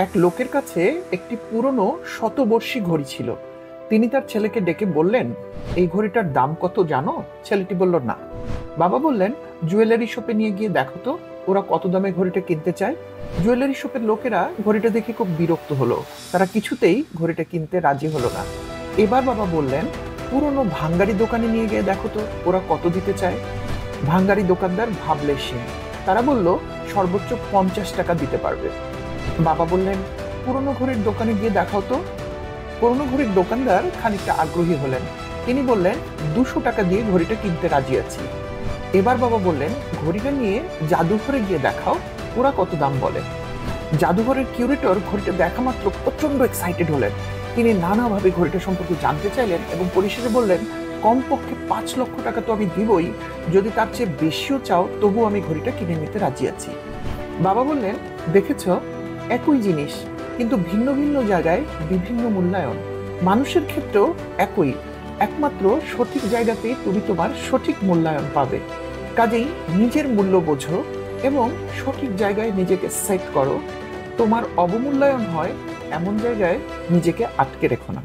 এক লোকের কাছে একটি পুরনো শতবর্ষী ঘড়ি ছিল। তিনি তার ছেলেকে ডেকে বললেন, এই ঘড়িটার দাম কত জানো? ছেলেটি বলল, না। বাবা বললেন, জুয়েলারি শপে নিয়ে গিয়ে দেখো তো ওরা কত দামে ঘড়িটা কিনতে চায়। জুয়েলারি শপের লোকেরা ঘড়িটা দেখে খুব বিরক্ত হলো। তারা কিছুতেই ঘড়িটা কিনতে রাজি হলো না। এবার বাবা বললেন, পুরনো ভাঙ্গারি দোকানে নিয়ে গিয়ে দেখো তো ওরা কত দিতে চায়। ভাঙ্গারি দোকানদার ভাবলেশহীন। তারা বলল, সর্বোচ্চ 50 টাকা দিতে পারবে। বাবা বললেন, পুরনো ঘড়ির দোকানে গিয়ে দেখাও তো। পুরনো ঘড়ির দোকানদার খানিকটা আগ্রহী হলেন। তিনি বললেন, 200 টাকা দিয়ে ঘড়িটা কিনতে রাজি আছি। এবার বাবা বললেন, ঘড়িটা নিয়ে জাদুঘরে গিয়ে দেখাও, ওরা কত দাম বলে। জাদুঘরের কিউরেটর ঘড়িটা দেখা মাত্র প্রচন্ড এক্সাইটেড হলেন। তিনি নানাভাবে ঘড়িটা সম্পর্কে জানতে চাইলেন এবং পরিশেষে বললেন, কমপক্ষে 5 লক্ষ টাকা তো আমি দিবই, যদি তার চেয়ে বেশিও চাও তবু আমি ঘড়িটা কিনে নিতে রাজি আছি। বাবা বললেন, দেখেছ, একই জিনিস কিন্তু ভিন্ন ভিন্ন জায়গায় বিভিন্ন মূল্যায়ন। মানুষের ক্ষেত্রেও একই, একমাত্র সঠিক জায়গাতেই তুমি তোমার সঠিক মূল্যায়ন পাবে। কাজেই নিজের মূল্য বোঝো এবং সঠিক জায়গায় নিজেকে সেট করো। তোমার অবমূল্যায়ন হয় এমন জায়গায় নিজেকে আটকে রেখো না।